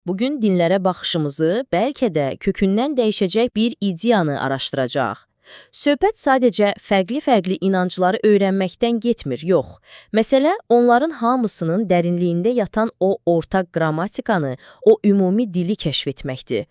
Bugün dinlərə baxışımızı bəlkə də kökündən dəyişəcək bir ideyanı araşdıracağıq. Söhbət sadəcə fərqli-fərqli inancları öyrənməkdən getmir, yox. Məsələ onların hamısının dərinliyində yatan o ortaq qrammatikanı, o ümumi dili kəşf etməkdir.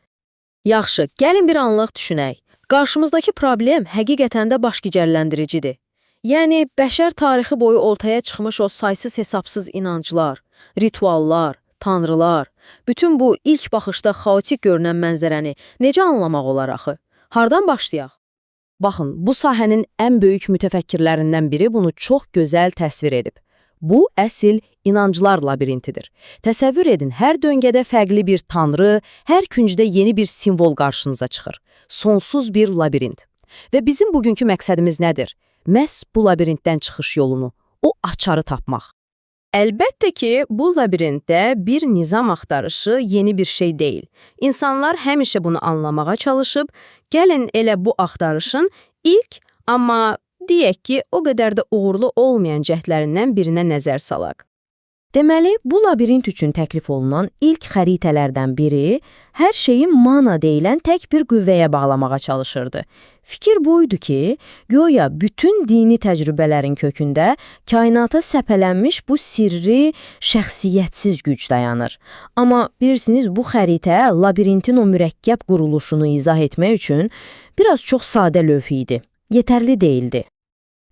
Yaxşı, gəlin bir anlıq düşünək. Qarşımızdakı problem həqiqətən də başgicəlləndiricidir. Yəni, bəşər tarixi boyu ortaya çıxmış o saysız-hesabsız inanclar, rituallar, tanrılar, bütün bu ilk baxışda xaotik görünən mənzərəni necə anlamaq olar axı? Hardan başlayaq? Baxın, bu sahənin ən böyük mütəfəkkirlərindən biri bunu çox gözəl təsvir edib. Bu, əsl inanclar labirintidir. Təsəvvür edin, hər döngədə fərqli bir tanrı, hər küncdə yeni bir simvol qarşınıza çıxır. Sonsuz bir labirint. Və bizim bugünkü məqsədimiz nədir? Məhz bu labirintdən çıxış yolunu, o açarı tapmaq. Əlbəttə ki, bu labirintdə bir nizam axtarışı yeni bir şey deyil. İnsanlar həmişə bunu anlamağa çalışıb, gəlin elə bu axtarışın ilk, amma deyək ki, o qədər də uğurlu olmayan cəhdlərindən birinə nəzər salaq. Deməli, bu labirint üçün təklif olunan ilk xəritələrdən biri hər şeyi mana deyilən tək bir qüvvəyə bağlamağa çalışırdı. Fikir buydu ki, güya bütün dini təcrübələrin kökündə kainata səpələnmiş bu sirri, şəxsiyyətsiz güc dayanır. Amma bilirsiniz, bu xəritə labirintin o mürəkkəb quruluşunu izah etmək üçün biraz çox sadə lövh idi, yetərli deyildi.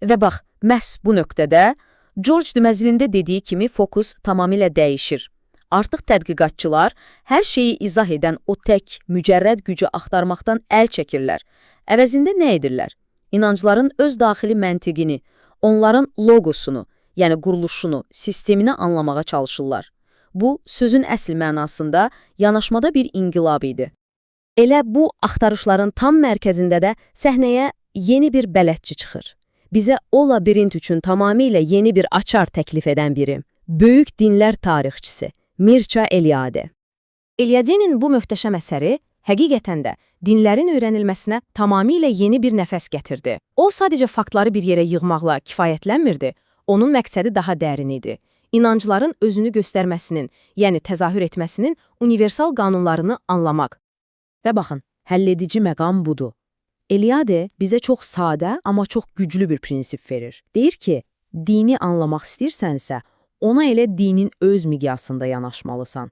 Və bax, məhz bu nöqtədə George Dumezil'in də dediyi kimi fokus tamamilə dəyişir. Artıq tədqiqatçılar hər şeyi izah edən o tək, mücərrəd gücü axtarmaqdan əl çəkirlər. Əvəzində nə edirlər? İnancların öz daxili məntiqini, onların logosunu, yəni quruluşunu, sistemini anlamağa çalışırlar. Bu, sözün əsl mənasında yanaşmada bir inqilab idi. Elə bu axtarışların tam mərkəzində də səhnəyə yeni bir bələdçi çıxır. Bizə o labirint üçün tamamilə yeni bir açar təklif edən biri. Böyük dinlər tarixçisi Mircea Eliade. Eliade'nin bu möhtəşəm əsəri həqiqətən də dinlərin öyrənilməsinə tamamilə yeni bir nəfəs gətirdi. O sadəcə faktları bir yerə yığmaqla kifayətlənmirdi. Onun məqsədi daha dərin idi. İnancların özünü göstərməsinin, yəni təzahür etməsinin universal qanunlarını anlamaq. Və baxın, həlledici məqam budur. Eliade bizə çox sadə, amma çox güclü bir prinsip verir. Deyir ki, dini anlamaq istəyirsənsə, ona elə dinin öz miqyasında yanaşmalısan.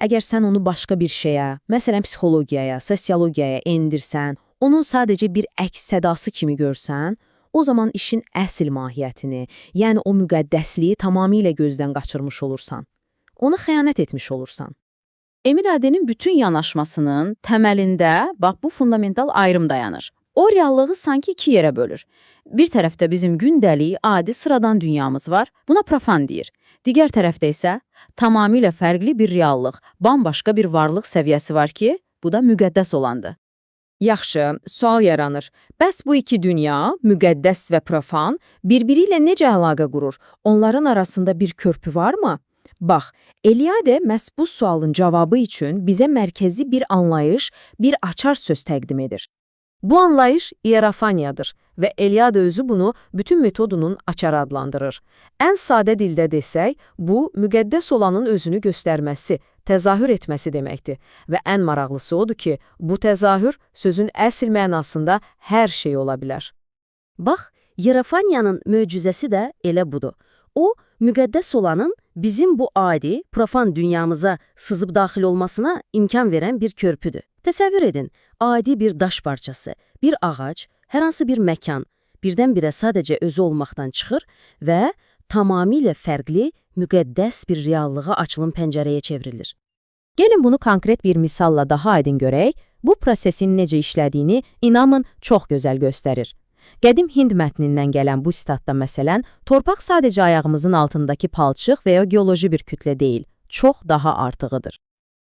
Əgər sən onu başqa bir şeyə, məsələn psixologiyaya, sosiologiyaya endirsən, onun sadəcə bir əks-sədası kimi görsən, o zaman işin əsl mahiyyətini, yəni o müqəddəsliyi tamamilə gözdən qaçırmış olursan. Ona xəyanət etmiş olursan. Eliade'nin bütün yanaşmasının təməlində bax bu fundamental ayrım dayanır. O reallığı sanki iki yerə bölür. Bir tərəfdə bizim gündəlik, adi, sıradan dünyamız var, buna profan deyir. Digər tərəfdə isə tamamilə fərqli bir reallıq, bambaşqa bir varlıq səviyyəsi var ki, bu da müqəddəs olandır. Yaxşı, sual yaranır. Bəs bu iki dünya, müqəddəs və profan, birbiri ilə necə əlaqə qurur? Onların arasında bir körpü varmı? Bax, Eliade məhz bu sualın cavabı üçün bizə mərkəzi bir anlayış, bir açar söz təqdim edir. Bu anlayış ierofaniyadır və Eliade özü bunu bütün metodunun açarı adlandırır. Ən sadə dildə desək, bu, müqəddəs olanın özünü göstərməsi, təzahür etməsi deməkdir. Və ən maraqlısı odur ki, bu təzahür sözün əsl mənasında hər şey ola bilər. Bax, ierofaniyanın möcüzəsi də elə budur. O, müqəddəs olanın bizim bu adi, profan dünyamıza sızıb daxil olmasına imkan verən bir körpüdür. Təsəvvür edin, adi bir daş parçası, bir ağac, hər hansı bir məkan, birdən-birə sadəcə özü olmaqdan çıxır və tamamilə fərqli, müqəddəs bir reallığa açılan pəncərəyə çevrilir. Gəlin bunu konkret bir misalla daha aydın görək, bu prosesin necə işlədiyini, inanın, çox gözəl göstərir. Qədim Hind mətnindən gələn bu sitatda məsələn, torpaq sadəcə ayağımızın altındakı palçıq və ya geoloji bir kütlə deyil, çox daha artığıdır.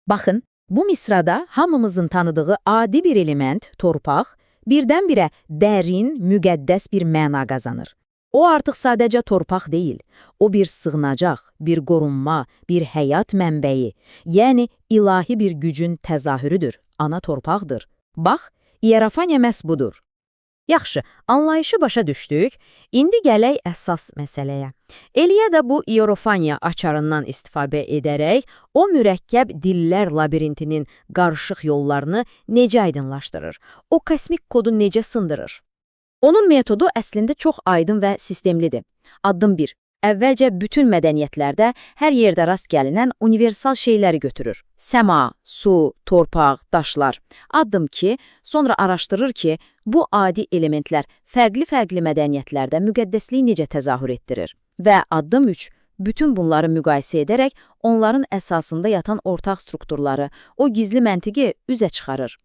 Baxın, bu misrada hamımızın tanıdığı adi bir element, torpaq, birdən-birə dərin, müqəddəs bir məna qazanır. O artıq sadəcə torpaq deyil, o bir sığınacaq, bir qorunma, bir həyat mənbəyi, yəni ilahi bir gücün təzahürüdür, ana torpaqdır. Bax, ierofaniya məhz budur. Yaxşı, anlayışı başa düşdük. İndi gələk əsas məsələyə. Eliya da bu ierofaniya açarından istifadə edərək o mürəkkəb dillər labirintinin qarışıq yollarını necə aydınlaşdırır? O kosmik kodu necə sındırır? Onun metodu əslində çox aydın və sistemlidir. Addım 1. Əvvəlcə bütün mədəniyyətlərdə hər yerdə rast gəlinən universal şeyləri götürür. Səma, su, torpaq, daşlar. Addım 2. Sonra araşdırır ki, bu adi elementlər fərqli-fərqli mədəniyyətlərdə müqəddəsliyi necə təzahür etdirir. Və addım 3. Bütün bunları müqayisə edərək onların əsasında yatan ortaq strukturları, o gizli məntiqi üzə çıxarır.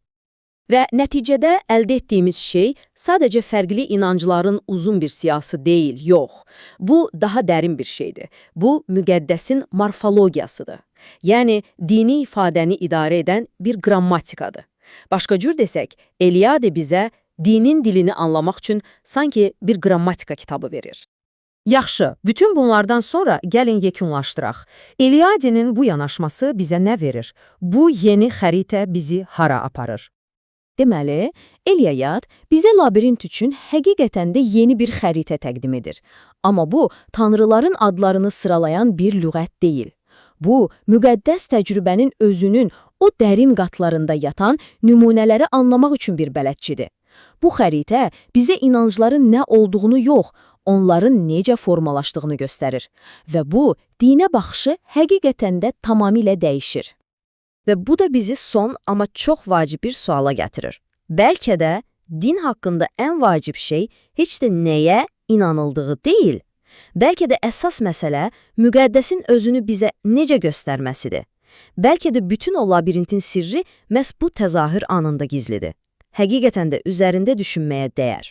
Və nəticədə əldə etdiyimiz şey sadəcə fərqli inancların uzun bir siyahısı deyil, yox. Bu daha dərin bir şeydir. Bu, müqəddəsin morfologiyasıdır. Yəni, dini ifadəni idarə edən bir qrammatikadır. Başqa cür desək, Eliade bizə dinin dilini anlamaq üçün sanki bir qrammatika kitabı verir. Yaxşı, bütün bunlardan sonra gəlin yekunlaşdıraq. Eliadenin bu yanaşması bizə nə verir? Bu yeni xəritə bizi hara aparır? Deməli, Eliade bizə labirint üçün həqiqətən də yeni bir xəritə təqdim edir. Amma bu, tanrıların adlarını sıralayan bir lüğət deyil. Bu, müqəddəs təcrübənin özünün o dərin qatlarında yatan nümunələri anlamaq üçün bir bələdçidir. Bu xəritə bizə inancların nə olduğunu yox, onların necə formalaşdığını göstərir. Və bu, dinə baxışı həqiqətən də tamamilə dəyişir. Və bu da bizi son, amma çox vacib bir suala gətirir. Bəlkə də din haqqında ən vacib şey heç də nəyə inanıldığı deyil. Bəlkə də əsas məsələ müqəddəsin özünü bizə necə göstərməsidir. Bəlkə də bütün o labirintin sirri məhz bu təzahür anında gizlidir. Həqiqətən də üzərində düşünməyə dəyər.